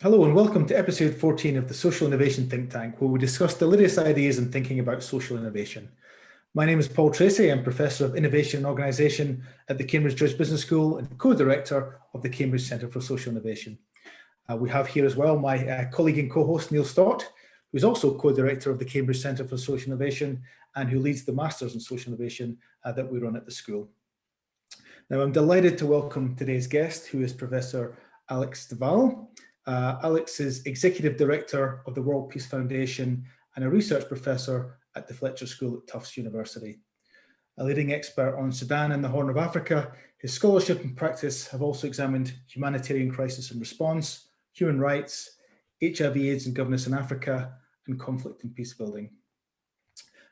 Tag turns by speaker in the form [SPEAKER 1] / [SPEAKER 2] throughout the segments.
[SPEAKER 1] Hello and welcome to episode 14 of the Social Innovation Think Tank, where we discuss the latest ideas in thinking about social innovation. My name is Paul Tracy. I'm Professor of Innovation and Organisation at the Cambridge Judge Business School and co-director of the Cambridge Centre for Social Innovation. We have here as well my colleague and co-host Neil Stott, who's also co-director of the Cambridge Centre for Social Innovation and who leads the Masters in Social Innovation that we run at the school. Now, I'm delighted to welcome today's guest, who is Professor Alex de Waal. Alex is Executive Director of the World Peace Foundation and a research professor at the Fletcher School at Tufts University. A leading expert on Sudan and the Horn of Africa, his scholarship and practice have also examined humanitarian crisis and response, human rights, HIV/AIDS and governance in Africa, and conflict and peace building.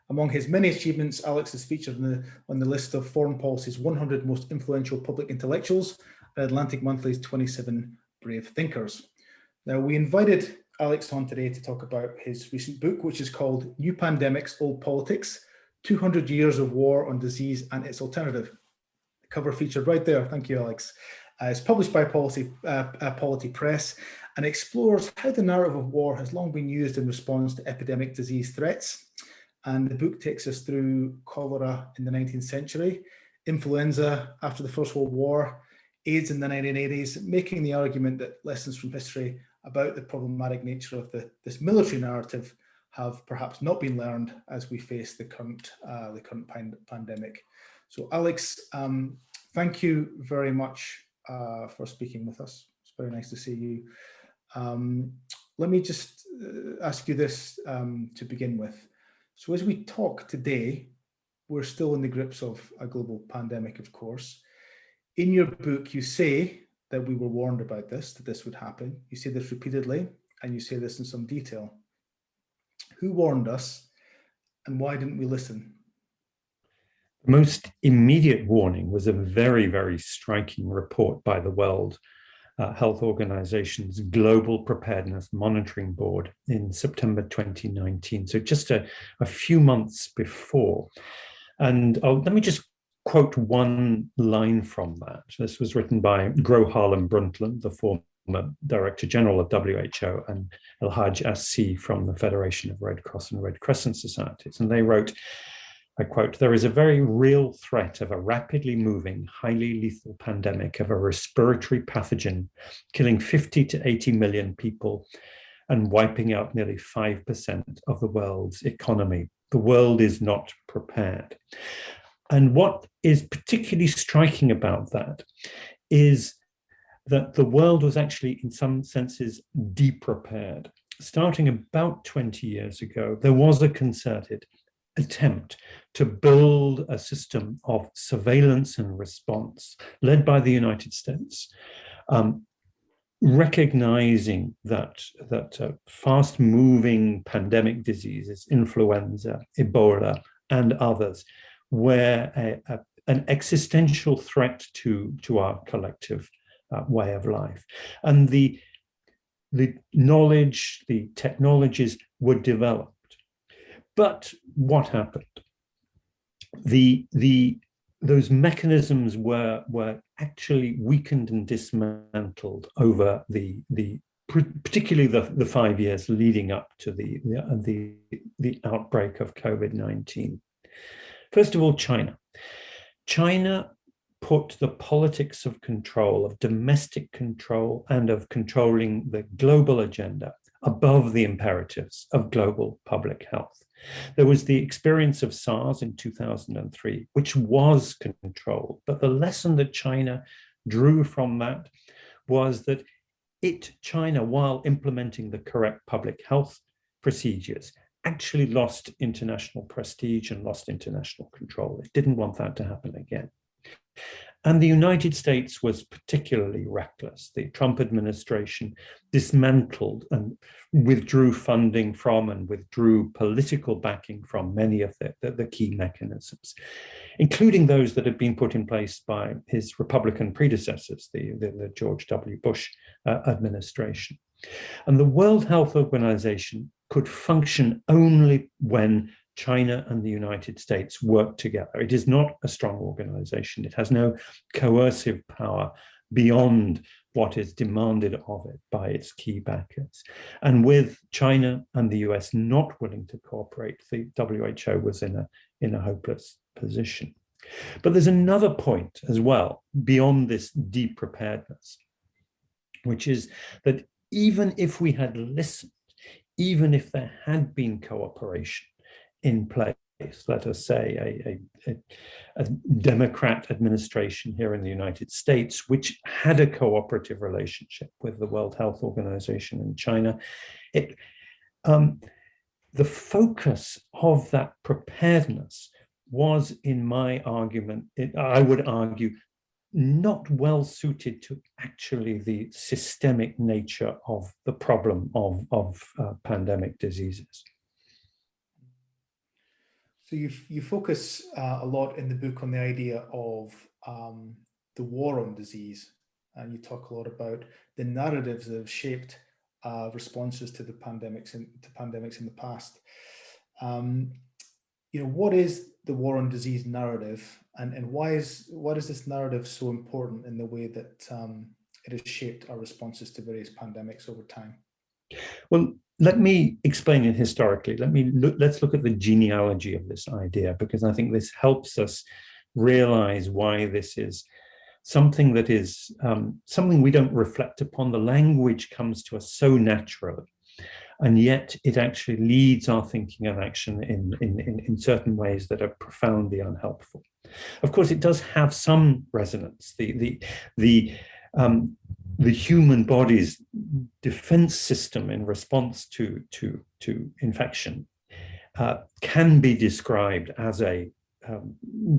[SPEAKER 1] Among his many achievements, Alex is featured on the list of Foreign Policy's 100 most influential public intellectuals and Atlantic Monthly's 27 brave thinkers. Now, we invited Alex on today to talk about his recent book, which is called New Pandemics, Old Politics, 200 Years of War on Disease and Its Alternative. The cover featured right there. Thank you, Alex. It's published by Polity Press and explores how the narrative of war has long been used in response to epidemic disease threats. And the book takes us through cholera in the 19th century, influenza after the First World War, AIDS in the 1980s, making the argument that lessons from history about the problematic nature of this military narrative have perhaps not been learned as we face the current pandemic. So Alex, thank you very much for speaking with us. It's very nice to see you. Let me just ask you this to begin with. So as we talk today, we're still in the grips of a global pandemic, of course. In your book, you say that we were warned about this, that this would happen. You say this repeatedly, and you say this in some detail. Who warned us, and why didn't we listen?
[SPEAKER 2] The most immediate warning was a very, very striking report by the World Health Organization's Global Preparedness Monitoring Board in September 2019, so just a few months before. And let me just quote one line from that. This was written by Gro Harlem Brundtland, the former Director General of WHO, and El-Haj Assi from the Federation of Red Cross and Red Crescent Societies. And they wrote, I quote, "There is a very real threat of a rapidly moving, highly lethal pandemic of a respiratory pathogen, killing 50 to 80 million people and wiping out nearly 5% of the world's economy. The world is not prepared." And what is particularly striking about that is that the world was actually, in some senses, de-prepared. Starting about 20 years ago, there was a concerted attempt to build a system of surveillance and response led by the United States, recognizing that fast-moving pandemic diseases, influenza, Ebola, and others, were an existential threat to our collective way of life. And the knowledge, the technologies were developed. But what happened? Those mechanisms were actually weakened and dismantled over particularly the 5 years leading up to the outbreak of COVID-19. First of all, China. China put the politics of control, of domestic control, and of controlling the global agenda above the imperatives of global public health. There was the experience of SARS in 2003, which was controlled, but the lesson that China drew from that was that China, while implementing the correct public health procedures, actually lost international prestige and lost international control. It didn't want that to happen again. And the United States was particularly reckless. The Trump administration dismantled and withdrew funding from and withdrew political backing from many of the key mechanisms, including those that had been put in place by his Republican predecessors, the George W. Bush administration. And the World Health Organization could function only when China and the United States work together. It is not a strong organization. It has no coercive power beyond what is demanded of it by its key backers. And with China and the US not willing to cooperate, the WHO was in a hopeless position. But there's another point as well, beyond this deep preparedness, which is that even if we had listened, even if there had been cooperation in place, let us say a Democrat administration here in the United States, which had a cooperative relationship with the World Health Organization in China, the focus of that preparedness was, in my argument, I would argue, not well suited to actually the systemic nature of the problem of pandemic diseases.
[SPEAKER 1] So you focus a lot in the book on the idea of the war on disease, and you talk a lot about the narratives that have shaped responses to the pandemics in the past. What is the war on disease narrative, and why is this narrative so important in the way that it has shaped our responses to various pandemics over time?
[SPEAKER 2] Well, let me explain it historically. Let's look at the genealogy of this idea, because I think this helps us realize why this is something that is something we don't reflect upon. The language comes to us so naturally, and yet it actually leads our thinking and action in certain ways that are profoundly unhelpful. Of course, it does have some resonance. The human body's defense system in response to infection can be described as a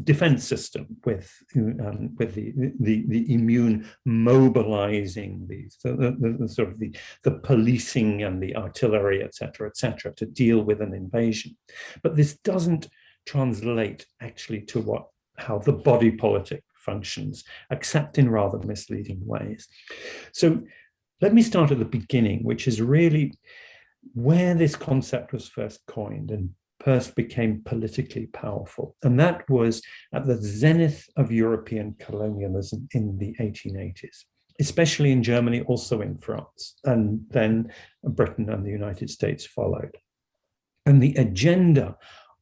[SPEAKER 2] defense system with the immune mobilizing the policing and the artillery, et cetera, to deal with an invasion. But this doesn't translate actually to how the body politic functions, except in rather misleading ways. So let me start at the beginning, which is really where this concept was first coined and first became politically powerful. And that was at the zenith of European colonialism in the 1880s, especially in Germany, also in France, and then Britain and the United States followed. And the agenda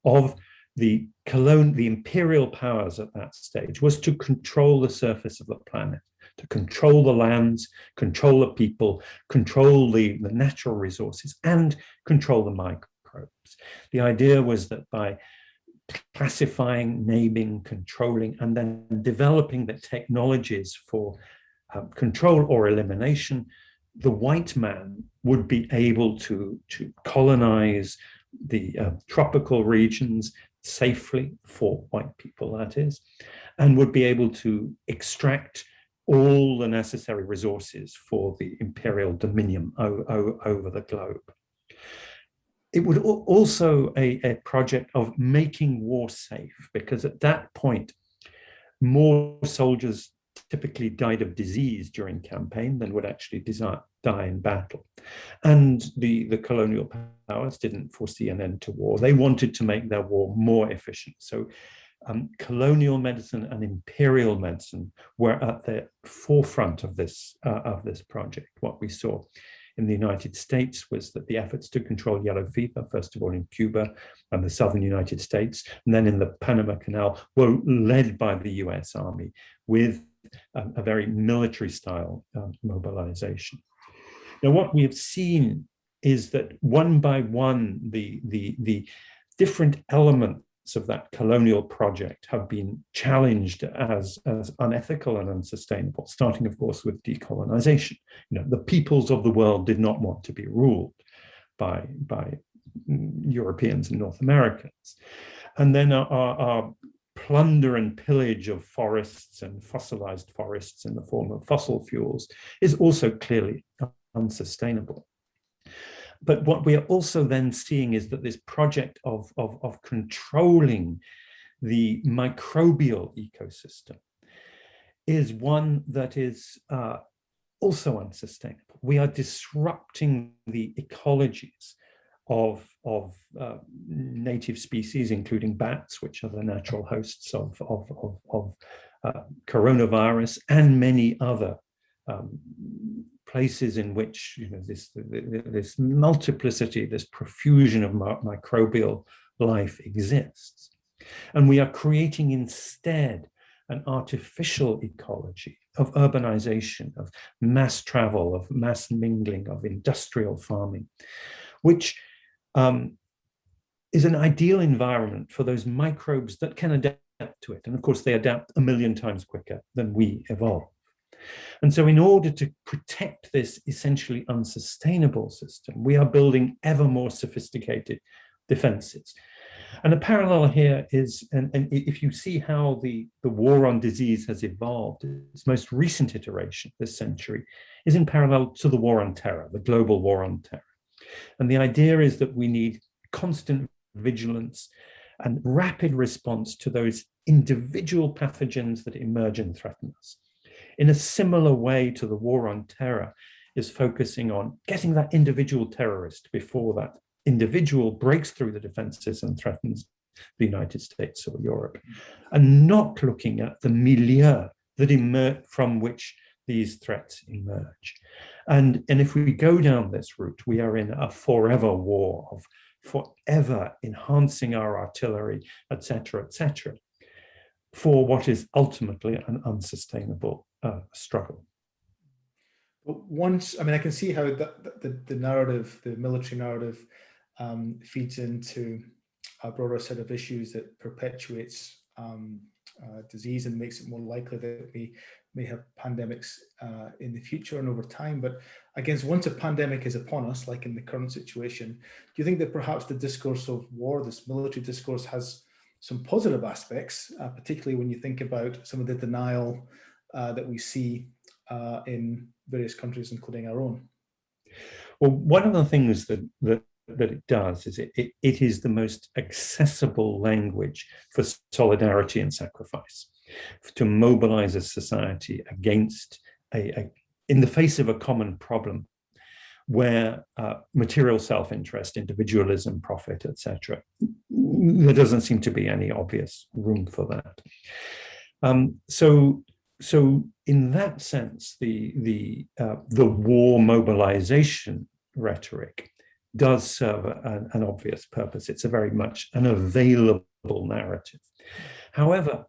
[SPEAKER 2] of the imperial powers at that stage was to control the surface of the planet, to control the lands, control the people, control the natural resources, and control the microbes. The idea was that by classifying, naming, controlling, and then developing the technologies for control or elimination, the white man would be able to colonize the tropical regions safely for white people, that is, and would be able to extract all the necessary resources for the imperial dominion over the globe. It would also a project of making war safe, because at that point, more soldiers typically died of disease during campaign than would actually die in battle. And the colonial powers didn't foresee an end to war. They wanted to make their war more efficient. So colonial medicine and imperial medicine were at the forefront of this project. What we saw in the United States was that the efforts to control yellow fever, first of all in Cuba and the southern United States, and then in the Panama Canal, were led by the US Army with a very military style mobilization. Now, what we have seen is that one by one, the different elements of that colonial project have been challenged as unethical and unsustainable, starting, of course, with decolonization. The peoples of the world did not want to be ruled by Europeans and North Americans. And then our plunder and pillage of forests and fossilized forests in the form of fossil fuels is also clearly unsustainable. But what we are also then seeing is that this project of controlling the microbial ecosystem is one that is also unsustainable. We are disrupting the ecologies of native species, including bats, which are the natural hosts of coronavirus, and many other places in which, you know, this multiplicity, this profusion of microbial life exists. And we are creating instead an artificial ecology of urbanization, of mass travel, of mass mingling, of industrial farming, which is an ideal environment for those microbes that can adapt to it. And of course, they adapt 1,000,000 times quicker than we evolve. And so in order to protect this essentially unsustainable system, we are building ever more sophisticated defenses. And a parallel here is, and if you see how the war on disease has evolved, its most recent iteration this century is in parallel to the war on terror, the global war on terror. And the idea is that we need constant vigilance and rapid response to those individual pathogens that emerge and threaten us. In a similar way to the war on terror is focusing on getting that individual terrorist before that individual breaks through the defenses and threatens the United States or Europe, and not looking at the milieu that from which these threats emerge. And if we go down this route, we are in a forever war of forever enhancing our artillery, etc., for what is ultimately an unsustainable struggle.
[SPEAKER 1] But once, I mean, I can see how the narrative, the military narrative, feeds into a broader set of issues that perpetuates disease and makes it more likely that we may have pandemics in the future and over time. But again, once a pandemic is upon us, like in the current situation, do you think that perhaps the discourse of war, this military discourse, has some positive aspects, particularly when you think about some of the denial that we see in various countries, including our own?
[SPEAKER 2] Well, one of the things that it does is it is the most accessible language for solidarity and sacrifice, to mobilize a society against in the face of a common problem where material self-interest, individualism, profit, etc., there doesn't seem to be any obvious room for that. So in that sense, the war mobilization rhetoric does serve an obvious purpose. It's a very much an available narrative. However,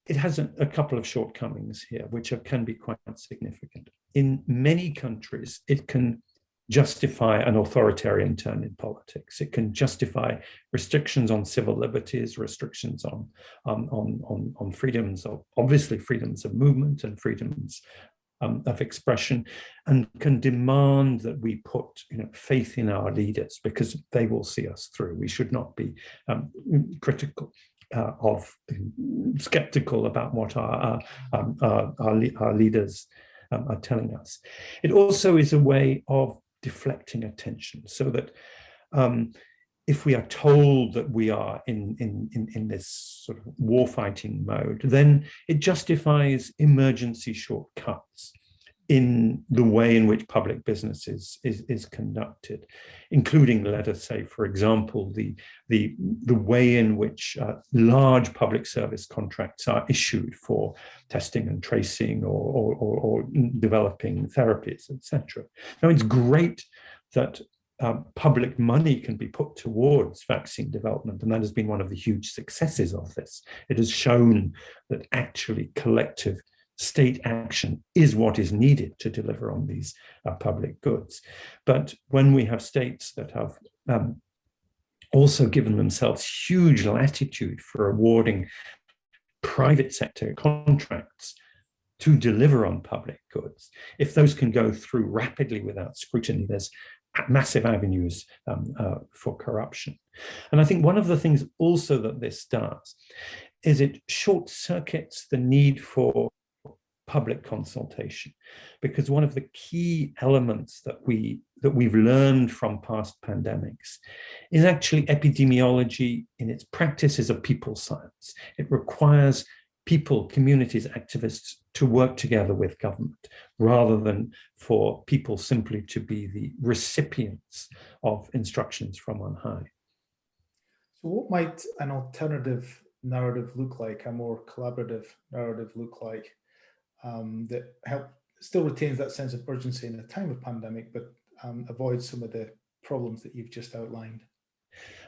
[SPEAKER 2] it has a couple of shortcomings here, which can be quite significant. In many countries, it can justify an authoritarian turn in politics. It can justify restrictions on civil liberties, restrictions on freedoms, obviously freedoms of movement and freedoms of expression, and can demand that we put faith in our leaders because they will see us through. We should not be critical skeptical about what our leaders are telling us. It also is a way of deflecting attention, so that if we are told that we are in this sort of war-fighting mode, then it justifies emergency shortcuts in the way in which public business is conducted, including, let us say, for example, the way in which large public service contracts are issued for testing and tracing or developing therapies, etc. Now, it's great that public money can be put towards vaccine development, and that has been one of the huge successes of this. It has shown that actually collective state action is what is needed to deliver on these public goods. But when we have states that have also given themselves huge latitude for awarding private sector contracts to deliver on public goods, if those can go through rapidly without scrutiny, there's massive avenues for corruption. And I think one of the things also that this does is it short circuits the need for public consultation, because one of the key elements that we've learned from past pandemics is actually epidemiology in its practice is a people science. It requires people, communities, activists to work together with government rather than for people simply to be the recipients of instructions from on high.
[SPEAKER 1] So what might an alternative narrative look like, a more collaborative narrative look like, that still retains that sense of urgency in a time of pandemic, but avoids some of the problems that you've just outlined?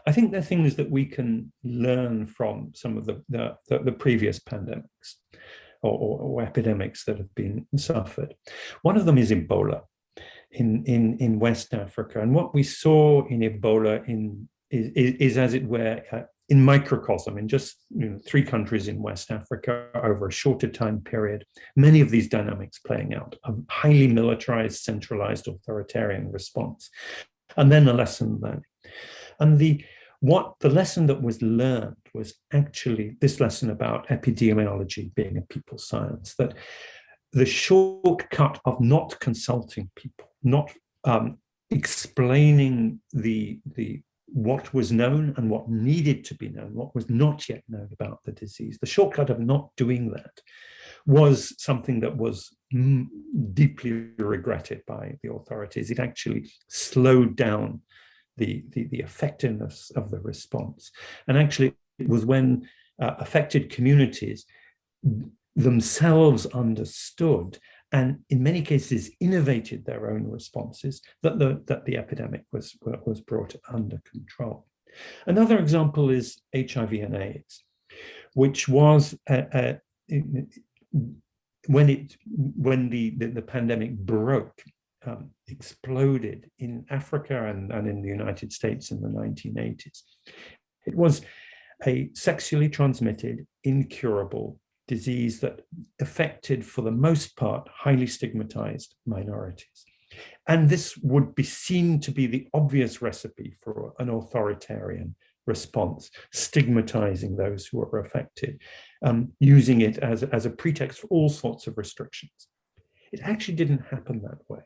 [SPEAKER 2] I think there are things that we can learn from some of the previous pandemics or epidemics that have been suffered. One of them is Ebola in West Africa. And what we saw in Ebola is as it were, in microcosm, in just 3 countries in West Africa over a shorter time period, many of these dynamics playing out, a highly militarized, centralized authoritarian response, and then a lesson learned. And the lesson that was learned was actually this lesson about epidemiology being a people science, that the shortcut of not consulting people, not explaining what was known and what needed to be known, what was not yet known about the disease, the shortcut of not doing that was something that was deeply regretted by the authorities. It actually slowed down the effectiveness of the response. And actually, it was when affected communities themselves understood and in many cases innovated their own responses that the epidemic was brought under control. Another example is HIV and AIDS, which was when the pandemic broke, exploded in Africa and in the United States in the 1980s. It was a sexually transmitted, incurable disease that affected, for the most part, highly stigmatized minorities. And this would be seen to be the obvious recipe for an authoritarian response, stigmatizing those who were affected, using it as a pretext for all sorts of restrictions. It actually didn't happen that way.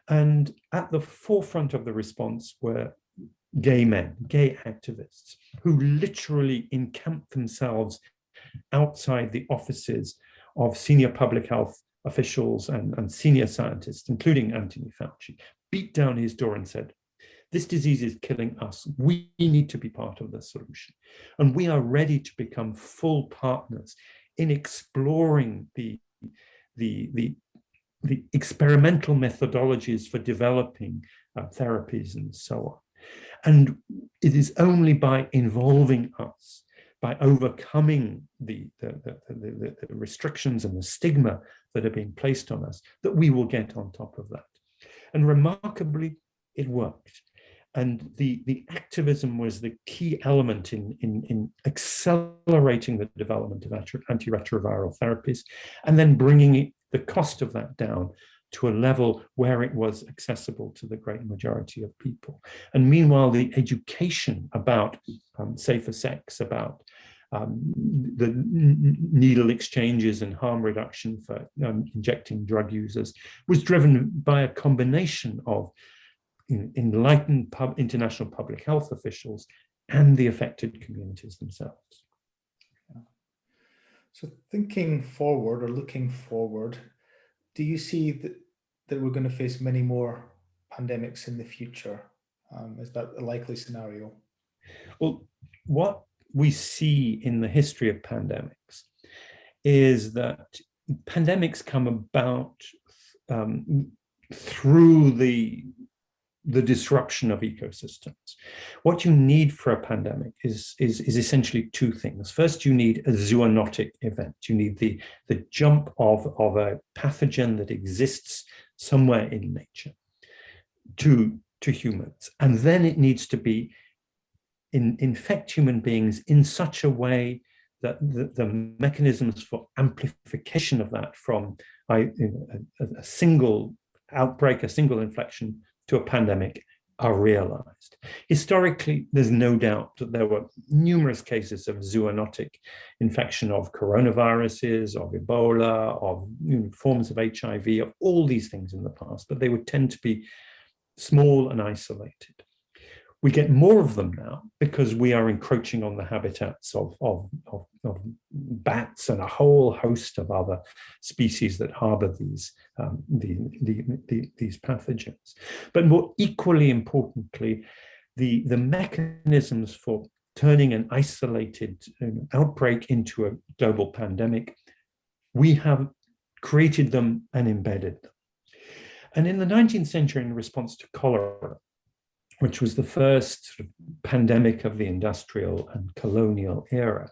[SPEAKER 2] And at the forefront of the response were gay men, gay activists, who literally encamped themselves outside the offices of senior public health officials and senior scientists, including Anthony Fauci, beat down his door and said, "This disease is killing us. We need to be part of the solution. And we are ready to become full partners in exploring the experimental methodologies for developing therapies and so on. And it is only by involving us, by overcoming the restrictions and the stigma that are being placed on us, that we will get on top of that." And remarkably, it worked. And the activism was the key element in accelerating the development of antiretroviral therapies, and then bringing the cost of that down to a level where it was accessible to the great majority of people. And meanwhile, the education about safer sex, about the needle exchanges and harm reduction for injecting drug users was driven by a combination of enlightened international public health officials and the affected communities themselves.
[SPEAKER 1] So thinking forward or looking forward, do you see that we're going to face many more pandemics in the future? Is that a likely scenario?
[SPEAKER 2] Well, what we see in the history of pandemics is that pandemics come about through the disruption of ecosystems. What you need for a pandemic is essentially 2 things. First, you need a zoonotic event. You need the jump of a pathogen that exists somewhere in nature to humans. And then it needs to be infect human beings in such a way that the mechanisms for amplification of that from a single outbreak, a single infection, to a pandemic are realized. Historically, there's no doubt that there were numerous cases of zoonotic infection of coronaviruses, of Ebola, of forms of HIV, of all these things in the past, but they would tend to be small and isolated. We get more of them now because we are encroaching on the habitats of bats and a whole host of other species that harbor these pathogens. But more equally importantly, the mechanisms for turning an isolated outbreak into a global pandemic, we have created them and embedded them. And in the 19th century, in response to cholera, which was the first sort of pandemic of the industrial and colonial era,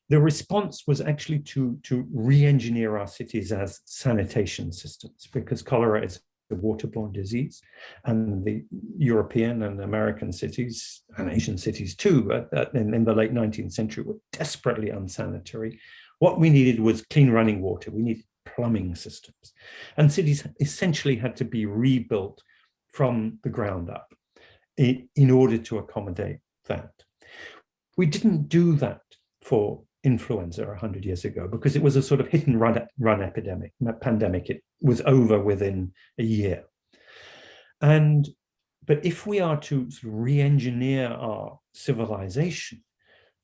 [SPEAKER 2] the response was actually to re-engineer our cities as sanitation systems, because cholera is a waterborne disease, and the European and American cities, and Asian cities too, in the late 19th century, were desperately unsanitary. What we needed was clean running water. We needed plumbing systems. And cities essentially had to be rebuilt from the ground up in order to accommodate that. We didn't do that for influenza 100 years ago because it was a sort of hit and run epidemic, pandemic. It was over within a year. But if we are to sort of re-engineer our civilization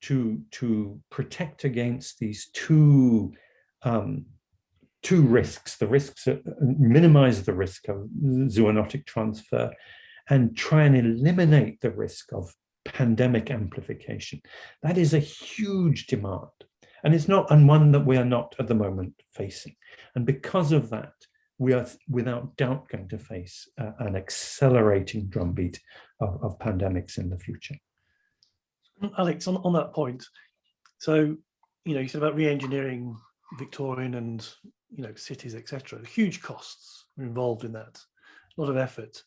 [SPEAKER 2] to protect against these two risks, minimize the risk of zoonotic transfer and try and eliminate the risk of pandemic amplification, that is a huge demand. And it's not, and one that we are not at the moment facing. And because of that, we are without doubt going to face an accelerating drumbeat of pandemics in the future.
[SPEAKER 3] Alex, on that point, so, you said about re-engineering Victorian and, cities, etc. Huge costs were involved in that, a lot of effort.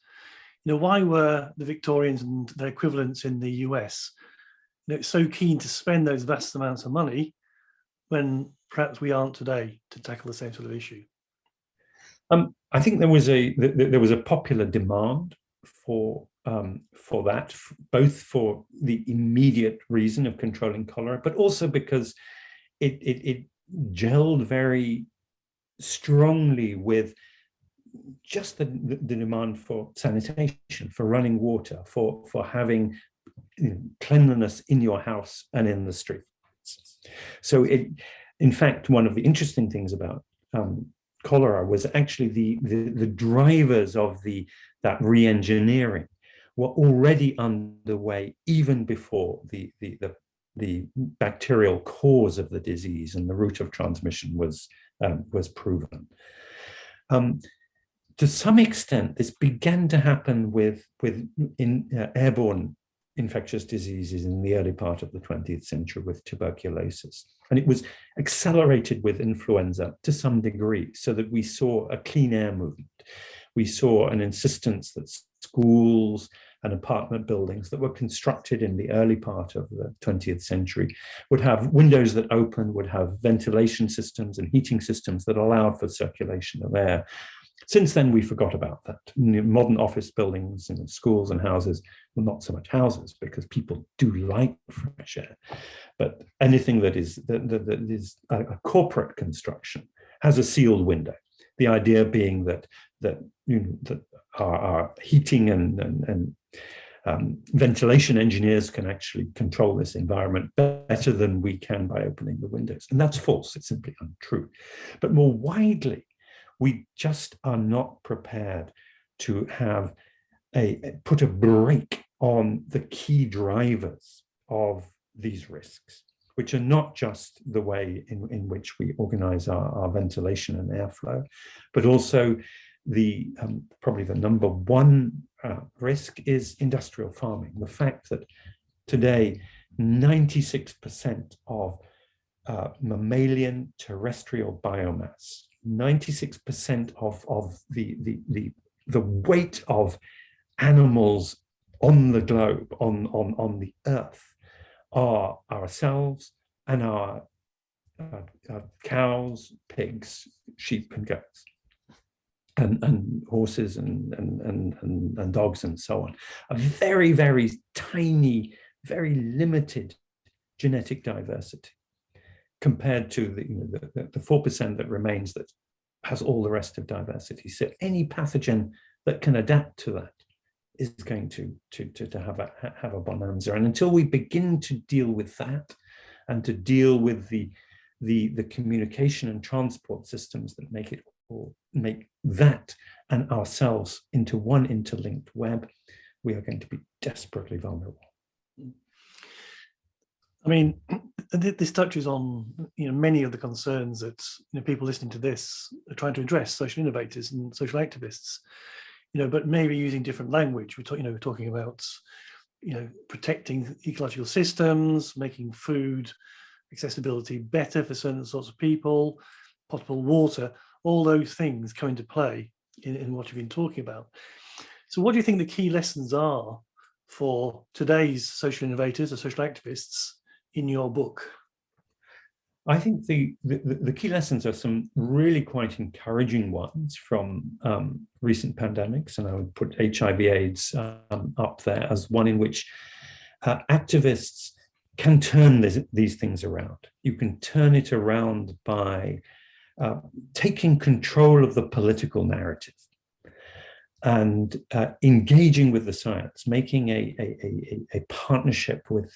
[SPEAKER 3] Why were the Victorians and their equivalents in the US, so keen to spend those vast amounts of money when perhaps we aren't today to tackle the same sort of issue?
[SPEAKER 2] I think there was a popular demand for that, both for the immediate reason of controlling cholera, but also because it gelled very strongly with just the demand for sanitation, for running water, for having cleanliness in your house and in the streets. So in fact, one of the interesting things about cholera was actually the drivers of that re-engineering were already underway even before the bacterial cause of the disease and the route of transmission was proven. To some extent, this began to happen with airborne infectious diseases in the early part of the 20th century with tuberculosis. And it was accelerated with influenza to some degree, so that we saw a clean air movement. We saw an insistence that schools and apartment buildings that were constructed in the early part of the 20th century would have windows that open, would have ventilation systems and heating systems that allowed for circulation of air. Since then, we forgot about that. Modern office buildings and schools and houses, well, not so much houses, because people do like fresh air, but anything that is a corporate construction has a sealed window. The idea being that our heating and ventilation engineers can actually control this environment better than we can by opening the windows. And that's false. It's simply untrue. But more widely, we just are not prepared to have put a brake on the key drivers of these risks, which are not just the way in which we organize our ventilation and airflow, but also probably the number one risk is industrial farming. The fact that today 96% of mammalian terrestrial biomass, 96% of the weight of animals on the globe, on the earth, are ourselves and our cows, pigs, sheep and goats, and horses and dogs and so on. A very, very tiny, very limited genetic diversity compared to the 4% that remains that has all the rest of diversity. So any pathogen that can adapt to that is going to have a bonanza. And until we begin to deal with that and to deal with the communication and transport systems that make that and ourselves into one interlinked web, we are going to be desperately vulnerable.
[SPEAKER 3] I mean, and this touches on many of the concerns that people listening to this are trying to address, social innovators and social activists, but maybe using different language. We're talking about protecting ecological systems, making food accessibility better for certain sorts of people, potable water, all those things come into play in what you've been talking about. So what do you think the key lessons are for today's social innovators or social activists in your book?
[SPEAKER 2] I think the key lessons are some really quite encouraging ones from recent pandemics, and I would put HIV/AIDS up there as one in which activists can turn these things around. You can turn it around by taking control of the political narrative and engaging with the science, making a partnership with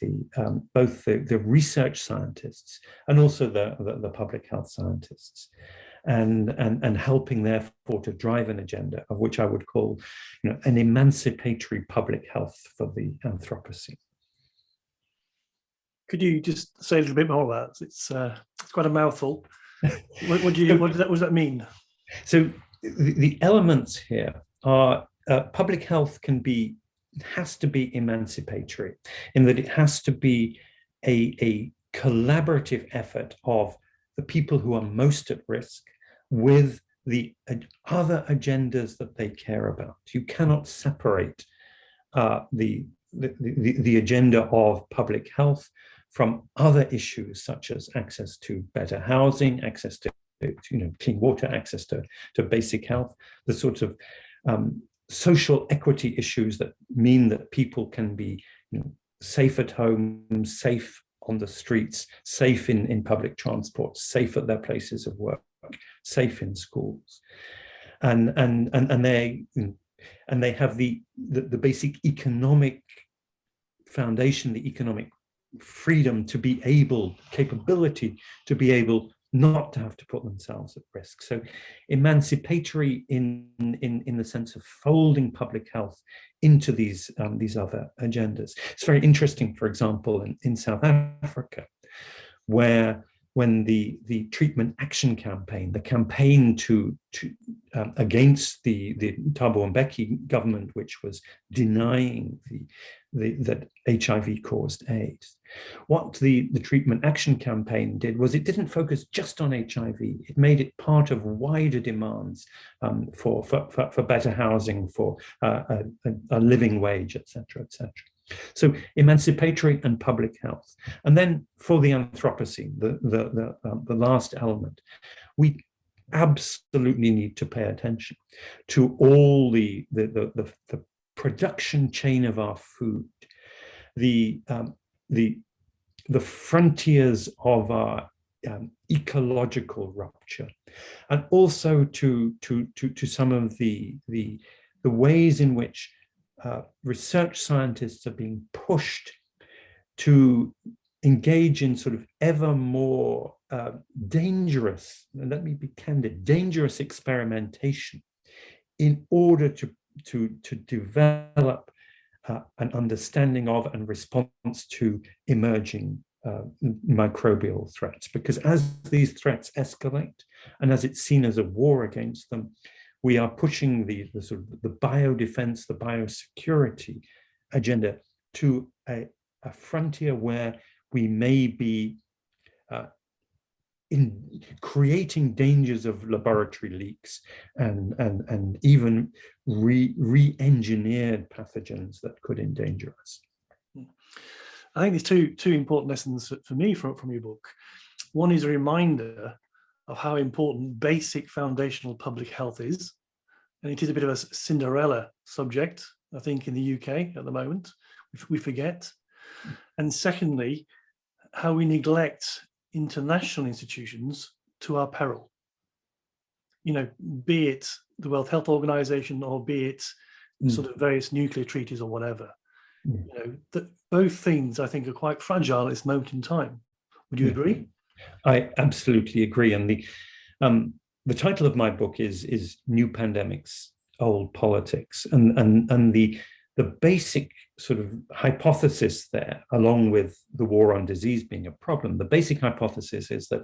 [SPEAKER 2] both the research scientists and also the public health scientists, and helping therefore to drive an agenda of which I would call an emancipatory public health for the Anthropocene.
[SPEAKER 3] Could you just say a little bit more about it? It's quite a mouthful. What does that mean?
[SPEAKER 2] So the elements here are public health has to be emancipatory, in that it has to be a collaborative effort of the people who are most at risk with the other agendas that they care about. You cannot separate the agenda of public health from other issues such as access to better housing, access to clean water, access to basic health, the sorts of social equity issues that mean that people can be safe at home, safe on the streets, safe in public transport, safe at their places of work, safe in schools, and they have the basic economic foundation, the economic freedom to be able, capability to be able not to have to put themselves at risk. So emancipatory in the sense of folding public health into these other agendas. It's very interesting, for example, in South Africa, where when the treatment action campaign, the campaign against the Thabo Mbeki government, which was denying that HIV caused AIDS, what the treatment action campaign did was it didn't focus just on HIV. It made it part of wider demands for better housing, for a living wage, etc., etc. So emancipatory and public health. And then for the Anthropocene, the last element, we absolutely need to pay attention to all the production chain of our food, the frontiers of our ecological rupture, and also to some of the ways in which research scientists are being pushed to engage in sort of ever more dangerous, and let me be candid, dangerous experimentation in order to develop an understanding of and response to emerging microbial threats. Because as these threats escalate, and as it's seen as a war against them, we are pushing the sort of the biodefense, the biosecurity agenda to a frontier where we may be in creating dangers of laboratory leaks and even re-engineered pathogens that could endanger us.
[SPEAKER 3] I think there's two important lessons for me from your book. One is a reminder of how important basic foundational public health is. And it is a bit of a Cinderella subject, I think, in the UK at the moment. We forget. And secondly, how we neglect international institutions to our peril. Be it the World Health Organization or be it sort of various nuclear treaties or whatever. That both things, I think, are quite fragile at this moment in time. Would you agree?
[SPEAKER 2] I absolutely agree. And the title of my book is New Pandemics, Old Politics. And the basic sort of hypothesis there, along with the war on disease being a problem, the basic hypothesis is that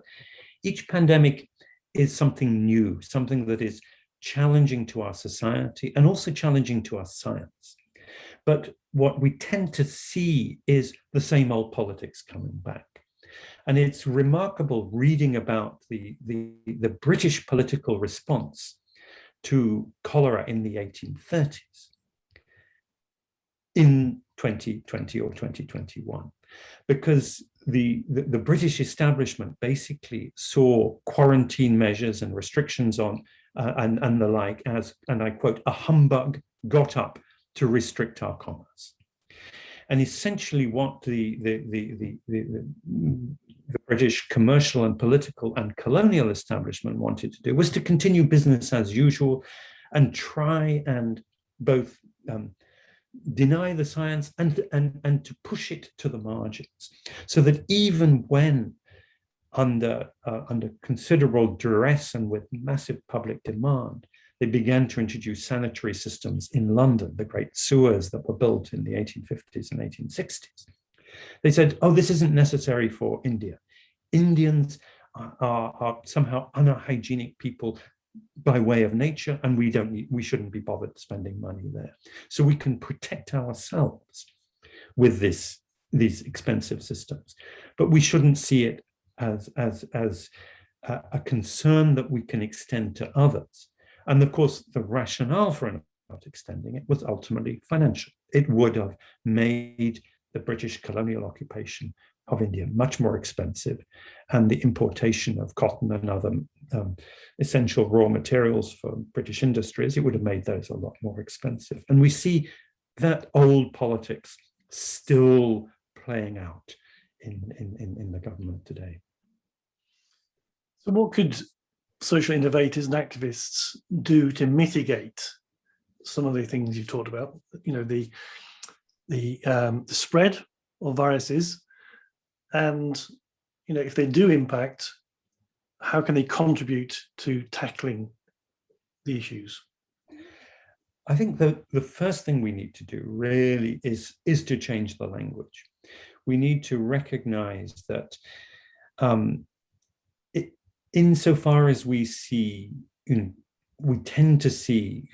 [SPEAKER 2] each pandemic is something new, something that is challenging to our society and also challenging to our science. But what we tend to see is the same old politics coming back. And it's remarkable reading about the British political response to cholera in the 1830s in 2020 or 2021, because the British establishment basically saw quarantine measures and restrictions on and the like as, and I quote, a humbug got up to restrict our commerce. And essentially what the British commercial and political and colonial establishment wanted to do was to continue business as usual and try and both deny the science and to push it to the margins, so that even when under considerable duress and with massive public demand, they began to introduce sanitary systems in London, the great sewers that were built in the 1850s and 1860s. They said, oh, this isn't necessary for India. Indians are somehow unhygienic people by way of nature, and we shouldn't be bothered spending money there. So we can protect ourselves with these expensive systems, but we shouldn't see it as a concern that we can extend to others. And of course, the rationale for not extending it was ultimately financial. It would have made the British colonial occupation of India much more expensive, and the importation of cotton and other essential raw materials for British industries, it would have made those a lot more expensive. And we see that old politics still playing out in the government today.
[SPEAKER 3] So what could social innovators and activists do to mitigate some of the things you've talked about? You know, the spread of viruses, and you know, if they do impact, how can they contribute to tackling the issues?
[SPEAKER 2] I think the first thing we need to do really is to change the language. We need to recognize that insofar as we see, we tend to see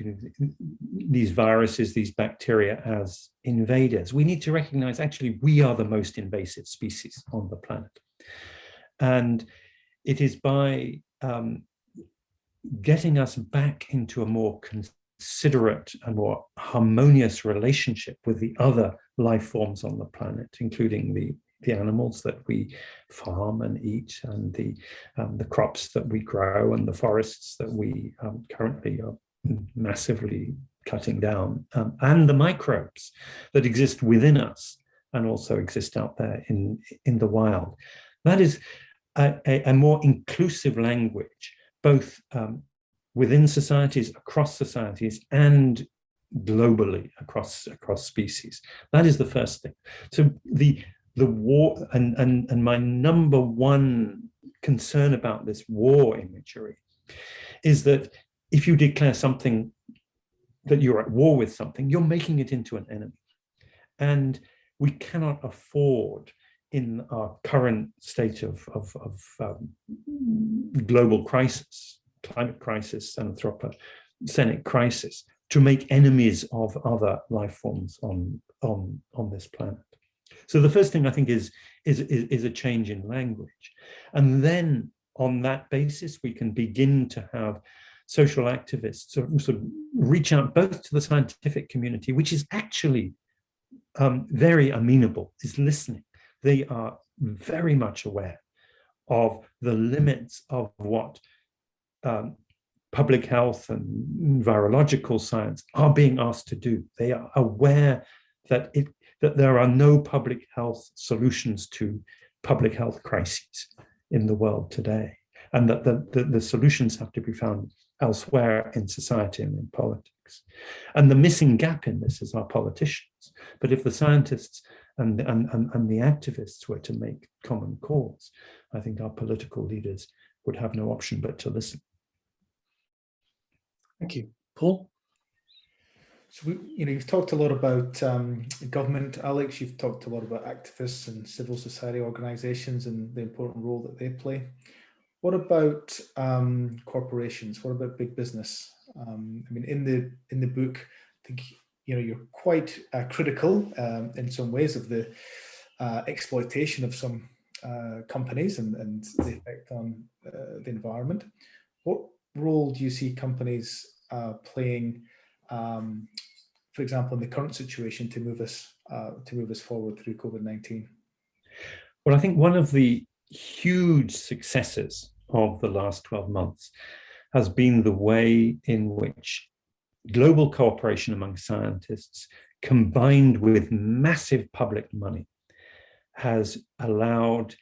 [SPEAKER 2] these viruses, these bacteria as invaders. We need to recognize actually we are the most invasive species on the planet. And it is by getting us back into a more considerate and more harmonious relationship with the other life forms on the planet, including the animals that we farm and eat, and the crops that we grow, and the forests that we currently are massively cutting down, and the microbes that exist within us and also exist out there in the wild. That is a more inclusive language, both within societies, across societies, and globally across species. That is the first thing. So the war, and my number one concern about this war imagery is that if you declare something that you're at war with something, you're making it into an enemy. And we cannot afford, in our current state of global crisis, climate crisis, anthropocenic crisis, to make enemies of other life forms on this planet. So the first thing I think is a change in language. And then on that basis, we can begin to have social activists sort of reach out both to the scientific community, which is actually very amenable, is listening. They are very much aware of the limits of what public health and virological science are being asked to do. They are aware that there are no public health solutions to public health crises in the world today, and that the solutions have to be found elsewhere in society and in politics. And the missing gap in this is our politicians. But if the scientists and the activists were to make common cause, I think our political leaders would have no option but to listen.
[SPEAKER 3] Thank you. Paul?
[SPEAKER 1] So you've talked a lot about government, Alex. You've talked a lot about activists and civil society organisations and the important role that they play. What about corporations? What about big business? I mean, in the book, I think you're quite critical in some ways of the exploitation of some companies and the effect on the environment. What role do you see companies playing, for example, in the current situation to move us forward through COVID-19?
[SPEAKER 2] Well, I think one of the huge successes of the last 12 months has been the way in which global cooperation among scientists, combined with massive public money, has allowed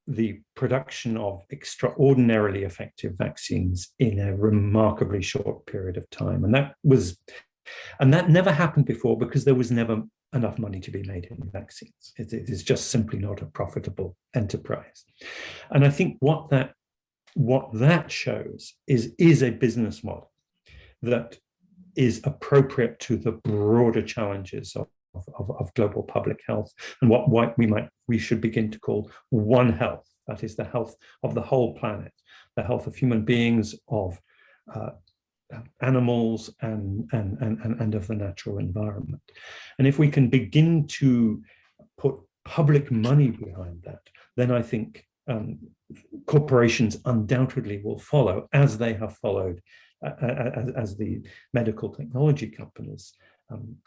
[SPEAKER 2] the production of extraordinarily effective vaccines in a remarkably short period of time. And that never happened before because there was never enough money to be made in vaccines. It is just simply not a profitable enterprise. And I think what that shows is a business model that is appropriate to the broader challenges of global public health and what we should begin to call One Health. That is the health of the whole planet, the health of human beings, of animals, and of the natural environment. And if we can begin to put public money behind that, then I think corporations undoubtedly will follow, as they have followed, as the medical technology companies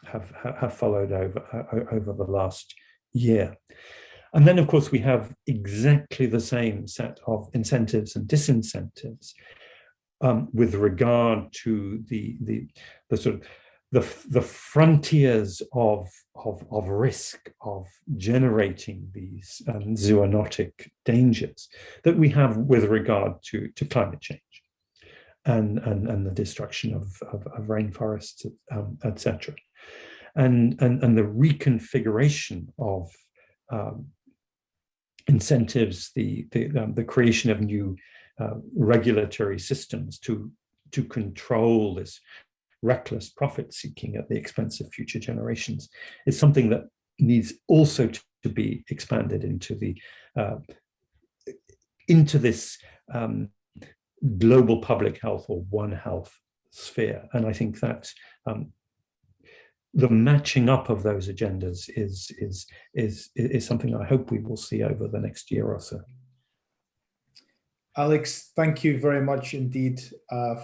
[SPEAKER 2] have followed over the last year. And then, of course, we have exactly the same set of incentives and disincentives with regard to the sort of the frontiers of risk of generating these zoonotic dangers that we have with regard to climate change and the destruction of rainforests, etc. And the reconfiguration of incentives, the creation of new regulatory systems to control this reckless profit seeking at the expense of future generations is something that needs also to be expanded into this global public health or One Health sphere. And I think that the matching up of those agendas is something I hope we will see over the next year or so.
[SPEAKER 1] Alex, thank you very much indeed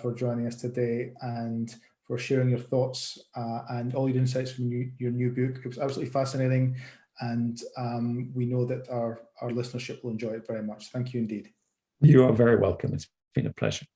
[SPEAKER 1] for joining us today and for sharing your thoughts and all your insights from your new book. It was absolutely fascinating, and we know that our listenership will enjoy it very much. Thank you indeed.
[SPEAKER 2] You are very welcome. It's been a pleasure.